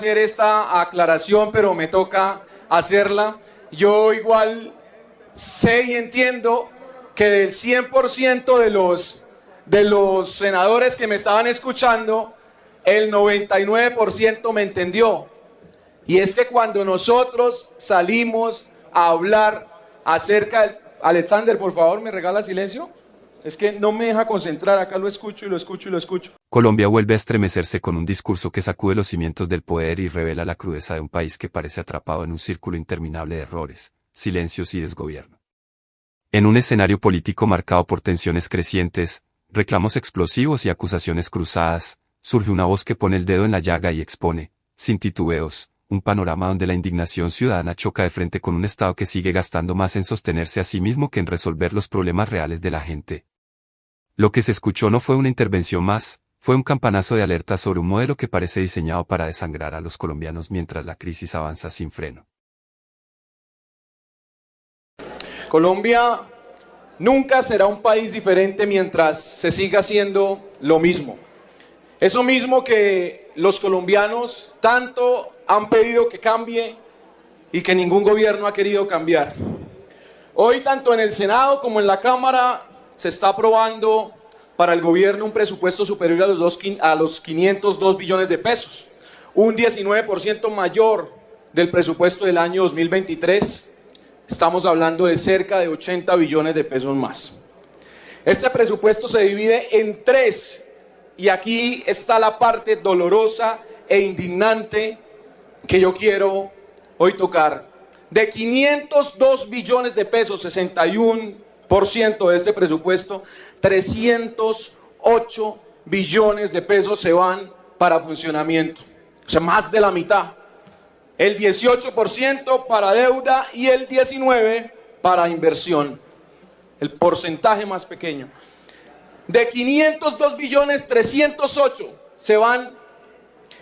hacer esta aclaración, pero me toca hacerla. Yo igual sé y entiendo que del 100% de los senadores que me estaban escuchando, el 99% me entendió. Y es que cuando nosotros salimos a hablar acerca del... Alexander, por favor, ¿me regala silencio? Es que no me deja concentrar, acá lo escucho y lo escucho y lo escucho. Colombia vuelve a estremecerse con un discurso que sacude los cimientos del poder y revela la crudeza de un país que parece atrapado en un círculo interminable de errores, silencios y desgobierno. En un escenario político marcado por tensiones crecientes, reclamos explosivos y acusaciones cruzadas, surge una voz que pone el dedo en la llaga y expone, sin titubeos, un panorama donde la indignación ciudadana choca de frente con un Estado que sigue gastando más en sostenerse a sí mismo que en resolver los problemas reales de la gente. Lo que se escuchó no fue una intervención más, fue un campanazo de alerta sobre un modelo que parece diseñado para desangrar a los colombianos mientras la crisis avanza sin freno. Colombia nunca será un país diferente mientras se siga haciendo lo mismo. Eso mismo que los colombianos tanto han pedido que cambie y que ningún gobierno ha querido cambiar. Hoy, tanto en el Senado como en la Cámara, se está aprobando para el gobierno un presupuesto superior a los 502 billones de pesos, un 19% mayor del presupuesto del año 2023. Estamos hablando de cerca de 80 billones de pesos más. Este presupuesto se divide en tres, y aquí está la parte dolorosa e indignante que yo quiero hoy tocar. De 502 billones de pesos, 61% de este presupuesto, 308 billones de pesos se van para funcionamiento, o sea, más de la mitad. El 18% para deuda y el 19% para inversión, el porcentaje más pequeño. De 502 billones, 308 se van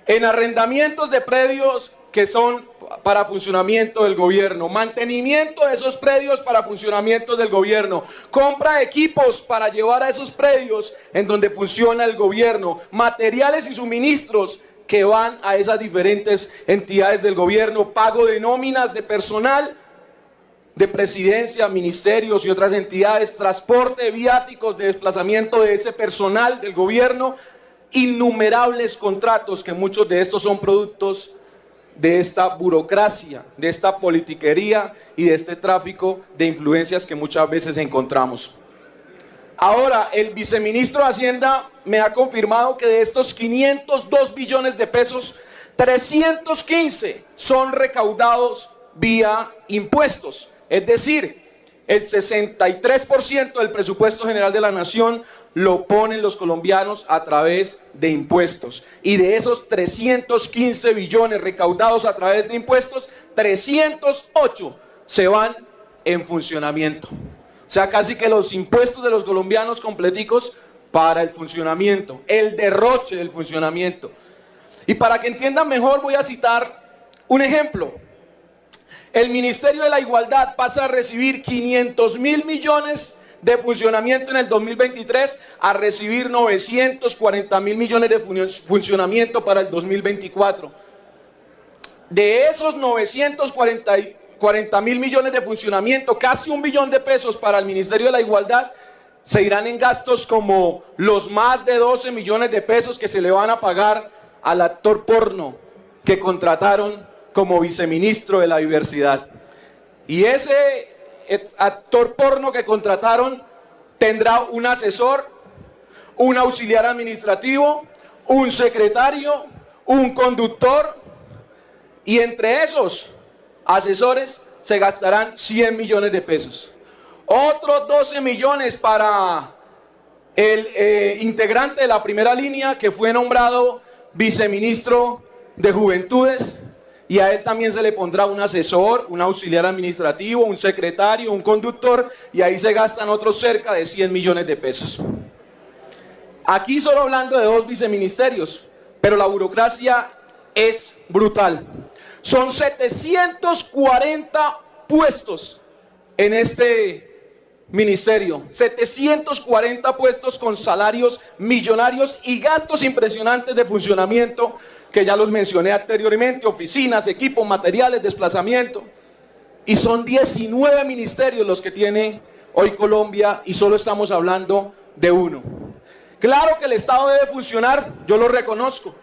en arrendamientos de predios que son para funcionamiento del gobierno, mantenimiento de esos predios para funcionamiento del gobierno, compra de equipos para llevar a esos predios en donde funciona el gobierno, materiales y suministros que van a esas diferentes entidades del gobierno, pago de nóminas de personal, de presidencia, ministerios y otras entidades, transporte de viáticos, de desplazamiento de ese personal del gobierno, innumerables contratos que muchos de estos son productos de esta burocracia, de esta politiquería y de este tráfico de influencias que muchas veces encontramos. Ahora, el viceministro de Hacienda me ha confirmado que de estos 502 billones de pesos, 315 son recaudados vía impuestos. Es decir, el 63% del presupuesto general de la nación lo ponen los colombianos a través de impuestos. Y de esos 315 billones recaudados a través de impuestos, 308 se van en funcionamiento. O sea, casi que los impuestos de los colombianos completicos para el funcionamiento, el derroche del funcionamiento. Y para que entiendan mejor voy a citar un ejemplo. El Ministerio de la Igualdad pasa a recibir 500.000 millones de funcionamiento en el 2023 a recibir 940.000 millones de funcionamiento para el 2024. De esos 940.000 millones de funcionamiento, casi 1 billón de pesos para el Ministerio de la Igualdad se irán en gastos como los más de 12 millones de pesos que se le van a pagar al actor porno que contrataron como viceministro de la diversidad. Y ese actor porno que contrataron tendrá un asesor, un auxiliar administrativo, un secretario, un conductor, y entre esos asesores se gastarán 100 millones de pesos. Otros 12 millones para el integrante de la primera línea que fue nombrado viceministro de Juventudes, y a él también se le pondrá un asesor, un auxiliar administrativo, un secretario, un conductor, y ahí se gastan otros cerca de 100 millones de pesos. Aquí solo hablando de 2 viceministerios, pero la burocracia es brutal. Son 740 puestos en este ministerio, 740 puestos con salarios millonarios y gastos impresionantes de funcionamiento que ya los mencioné anteriormente, oficinas, equipos, materiales, desplazamiento. Y son 19 ministerios los que tiene hoy Colombia y solo estamos hablando de uno. Claro que el Estado debe funcionar, yo lo reconozco.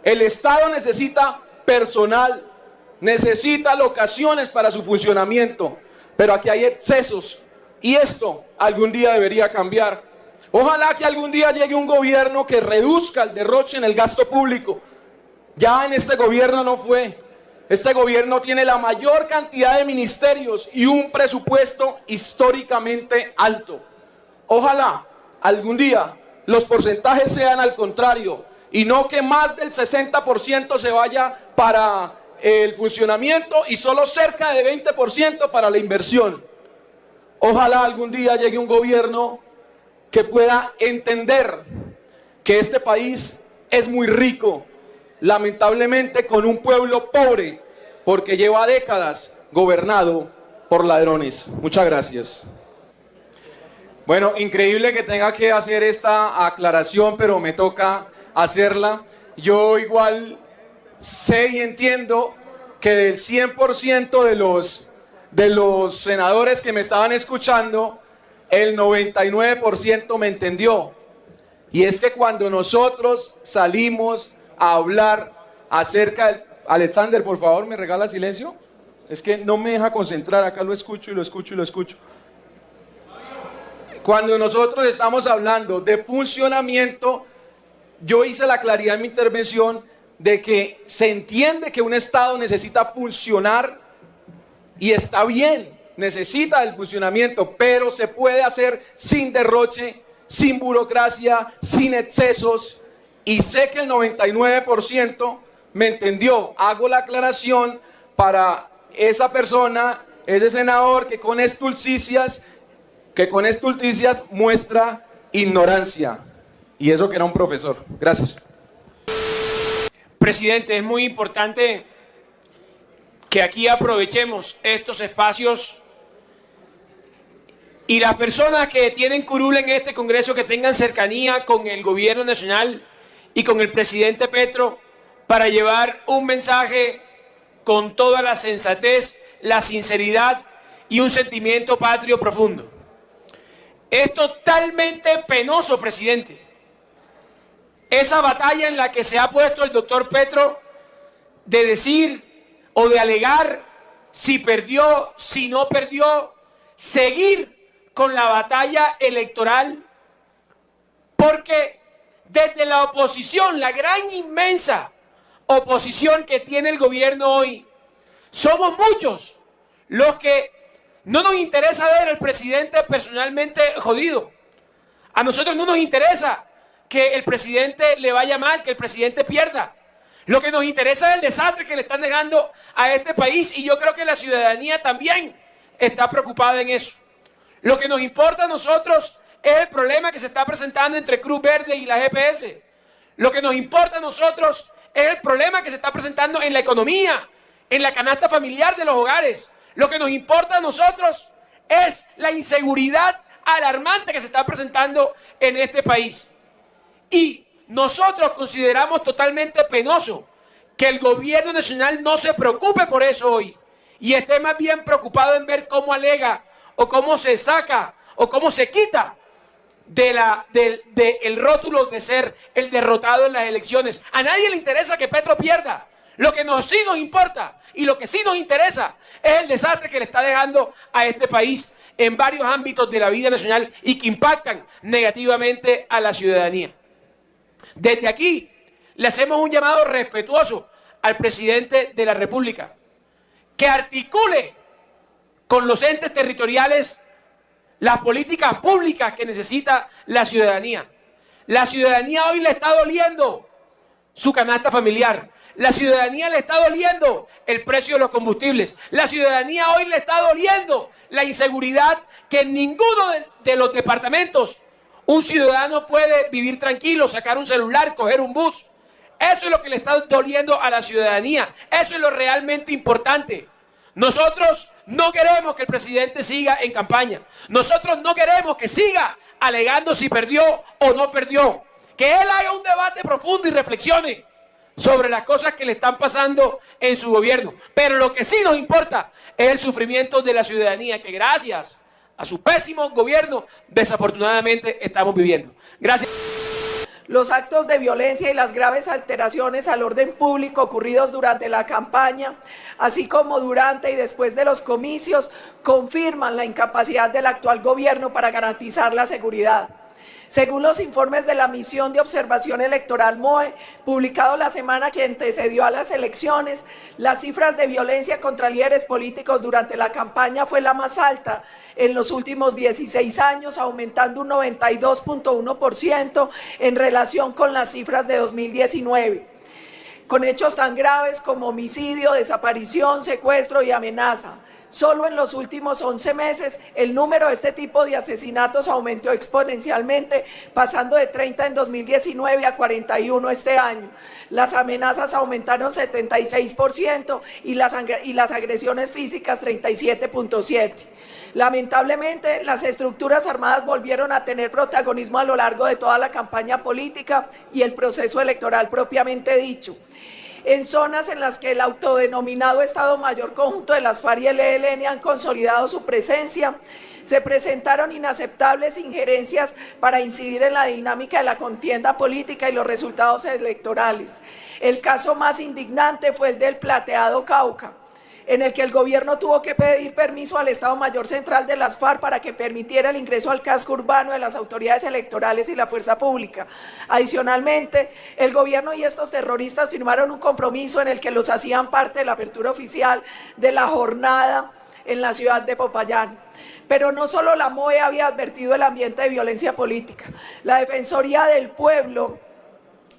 El Estado necesita personal, necesita locaciones para su funcionamiento, pero aquí hay excesos y esto algún día debería cambiar. Ojalá que algún día llegue un gobierno que reduzca el derroche en el gasto público. Ya en este gobierno no fue. Este gobierno tiene la mayor cantidad de ministerios y un presupuesto históricamente alto. Ojalá algún día los porcentajes sean al contrario y no que más del 60% se vaya para el funcionamiento y solo cerca de 20% para la inversión. Ojalá algún día llegue un gobierno que pueda entender que este país es muy rico, lamentablemente con un pueblo pobre, porque lleva décadas gobernado por ladrones. Muchas gracias. Bueno, increíble que tenga que hacer esta aclaración, pero me toca hacerla. Yo igual sé y entiendo que del 100% de los senadores que me estaban escuchando, el 99% me entendió. Y es que cuando nosotros salimos a hablar acerca del... Alexander, por favor, ¿me regala silencio? Es que no me deja concentrar, acá lo escucho y lo escucho y lo escucho. Cuando nosotros estamos hablando de funcionamiento, yo hice la claridad en mi intervención de que se entiende que un Estado necesita funcionar y está bien, necesita el funcionamiento, pero se puede hacer sin derroche, sin burocracia, sin excesos, y sé que el 99% me entendió. Hago la aclaración para esa persona, ese senador que con estulticias muestra ignorancia. Y eso que era un profesor. Gracias. Presidente, es muy importante que aquí aprovechemos estos espacios y las personas que tienen curul en este Congreso que tengan cercanía con el gobierno nacional y con el presidente Petro para llevar un mensaje con toda la sensatez, la sinceridad y un sentimiento patrio profundo. Es totalmente penoso, presidente, esa batalla en la que se ha puesto el doctor Petro de decir o de alegar si perdió, si no perdió, seguir con la batalla electoral, porque desde la oposición, la gran inmensa oposición que tiene el gobierno hoy, somos muchos los que no nos interesa ver al presidente personalmente jodido. A nosotros no nos interesa que el presidente le vaya mal, que el presidente pierda. Lo que nos interesa es el desastre que le están dejando a este país, y yo creo que la ciudadanía también está preocupada en eso. Lo que nos importa a nosotros es el problema que se está presentando entre Cruz Verde y la GPS. Lo que nos importa a nosotros es el problema que se está presentando en la economía, en la canasta familiar de los hogares. Lo que nos importa a nosotros es la inseguridad alarmante que se está presentando en este país. Y nosotros consideramos totalmente penoso que el gobierno nacional no se preocupe por eso hoy y esté más bien preocupado en ver cómo alega o cómo se saca o cómo se quita del rótulo de ser el derrotado en las elecciones. A nadie le interesa que Petro pierda. Lo que sí nos importa y lo que sí nos interesa es el desastre que le está dejando a este país en varios ámbitos de la vida nacional y que impactan negativamente a la ciudadanía. Desde aquí le hacemos un llamado respetuoso al presidente de la República que articule con los entes territoriales las políticas públicas que necesita la ciudadanía. La ciudadanía hoy le está doliendo su canasta familiar. La ciudadanía le está doliendo el precio de los combustibles. La ciudadanía hoy le está doliendo la inseguridad, que en ninguno de los departamentos un ciudadano puede vivir tranquilo, sacar un celular, coger un bus. Eso es lo que le está doliendo a la ciudadanía. Eso es lo realmente importante. Nosotros no queremos que el presidente siga en campaña. Nosotros no queremos que siga alegando si perdió o no perdió. Que él haga un debate profundo y reflexione. sobre las cosas que le están pasando en su gobierno. Pero lo que sí nos importa es el sufrimiento de la ciudadanía que gracias a su pésimo gobierno desafortunadamente estamos viviendo. Gracias. Los actos de violencia y las graves alteraciones al orden público ocurridos durante la campaña, así como durante y después de los comicios, confirman la incapacidad del actual gobierno para garantizar la seguridad. Según los informes de la Misión de Observación Electoral MOE, publicado la semana que antecedió a las elecciones, las cifras de violencia contra líderes políticos durante la campaña fue la más alta en los últimos 16 años, aumentando un 92.1% en relación con las cifras de 2019, con hechos tan graves como homicidio, desaparición, secuestro y amenaza. Solo en los últimos 11 meses, el número de este tipo de asesinatos aumentó exponencialmente, pasando de 30 en 2019 a 41 este año. Las amenazas aumentaron 76% y las agresiones físicas 37.7%. Lamentablemente, las estructuras armadas volvieron a tener protagonismo a lo largo de toda la campaña política y el proceso electoral propiamente dicho. En zonas en las que el autodenominado Estado Mayor Conjunto de las FARC y el ELN han consolidado su presencia, se presentaron inaceptables injerencias para incidir en la dinámica de la contienda política y los resultados electorales. El caso más indignante fue el del Plateado Cauca, en el que el gobierno tuvo que pedir permiso al Estado Mayor Central de las FARC para que permitiera el ingreso al casco urbano de las autoridades electorales y la fuerza pública. Adicionalmente, el gobierno y estos terroristas firmaron un compromiso en el que los hacían parte de la apertura oficial de la jornada en la ciudad de Popayán. Pero no solo la MOE había advertido el ambiente de violencia política. La Defensoría del Pueblo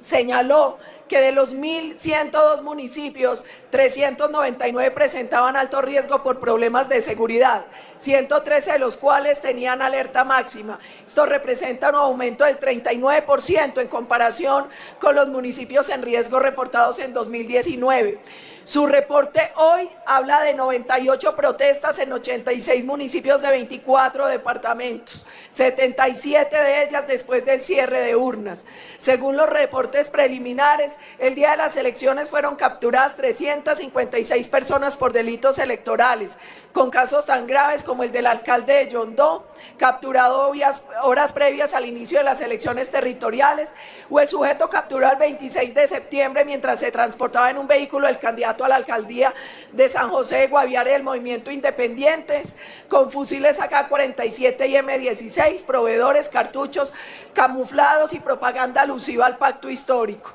señaló que de los 1.102 municipios, 399 presentaban alto riesgo por problemas de seguridad, 113 de los cuales tenían alerta máxima. Esto representa un aumento del 39% en comparación con los municipios en riesgo reportados en 2019. Su reporte hoy habla de 98 protestas en 86 municipios de 24 departamentos, 77 de ellas después del cierre de urnas. Según los reportes preliminares, el día de las elecciones fueron capturadas 356 personas por delitos electorales, con casos tan graves como el del alcalde de Yondó, capturado horas previas al inicio de las elecciones territoriales, o el sujeto capturado el 26 de septiembre mientras se transportaba en un vehículo el candidato a la alcaldía de San José de Guaviare del Movimiento Independientes, con fusiles AK-47 y M16, proveedores, cartuchos camuflados y propaganda alusiva al pacto histórico.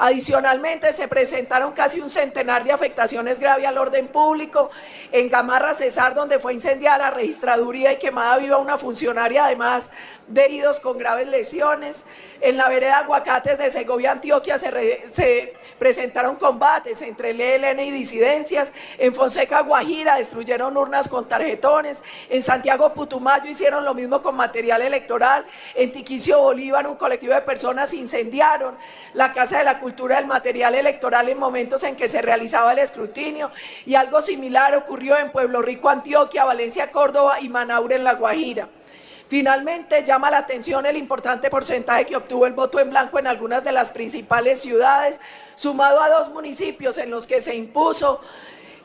Adicionalmente, se presentaron casi un centenar de afectaciones graves al orden público en Gamarra Cesar, donde fue incendiada la registraduría y quemada viva una funcionaria, además de heridos con graves lesiones. En la vereda Aguacates de Segovia, Antioquia, se presentaron combates entre el ELN y disidencias. En Fonseca, Guajira, destruyeron urnas con tarjetones. En Santiago, Putumayo, hicieron lo mismo con material electoral. En Tiquicio, Bolívar, un colectivo de personas incendiaron la Casa de la Cultura del material electoral en momentos en que se realizaba el escrutinio, y algo similar ocurrió en Pueblo Rico, Antioquia, Valencia, Córdoba y Manaure en La Guajira. Finalmente, llama la atención el importante porcentaje que obtuvo el voto en blanco en algunas de las principales ciudades, sumado a 2 municipios en los que se impuso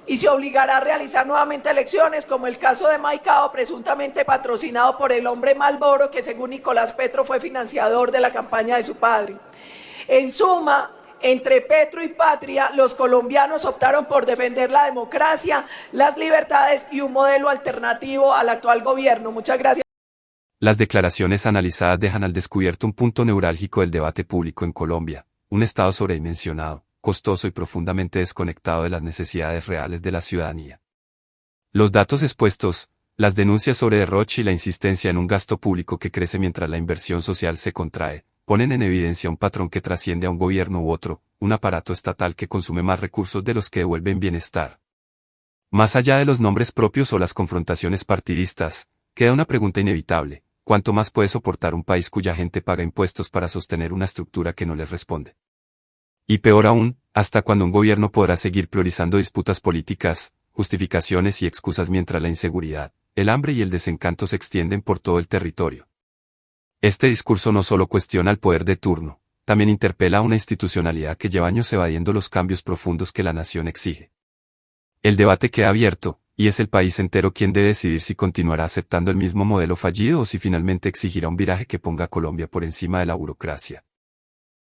y se obligará a realizar nuevamente elecciones, como el caso de Maicao, presuntamente patrocinado por el hombre Malboro, que según Nicolás Petro fue financiador de la campaña de su padre. En suma, entre Petro y Patria, los colombianos optaron por defender la democracia, las libertades y un modelo alternativo al actual gobierno. Muchas gracias. Las declaraciones analizadas dejan al descubierto un punto neurálgico del debate público en Colombia, un Estado sobredimensionado, costoso y profundamente desconectado de las necesidades reales de la ciudadanía. Los datos expuestos, las denuncias sobre derroche y la insistencia en un gasto público que crece mientras la inversión social se contrae, ponen en evidencia un patrón que trasciende a un gobierno u otro, un aparato estatal que consume más recursos de los que devuelven bienestar. Más allá de los nombres propios o las confrontaciones partidistas, queda una pregunta inevitable: ¿cuánto más puede soportar un país cuya gente paga impuestos para sostener una estructura que no les responde? Y peor aún, ¿hasta cuándo un gobierno podrá seguir priorizando disputas políticas, justificaciones y excusas mientras la inseguridad, el hambre y el desencanto se extienden por todo el territorio? Este discurso no solo cuestiona el poder de turno, también interpela a una institucionalidad que lleva años evadiendo los cambios profundos que la nación exige. El debate queda abierto, y es el país entero quien debe decidir si continuará aceptando el mismo modelo fallido o si finalmente exigirá un viraje que ponga a Colombia por encima de la burocracia,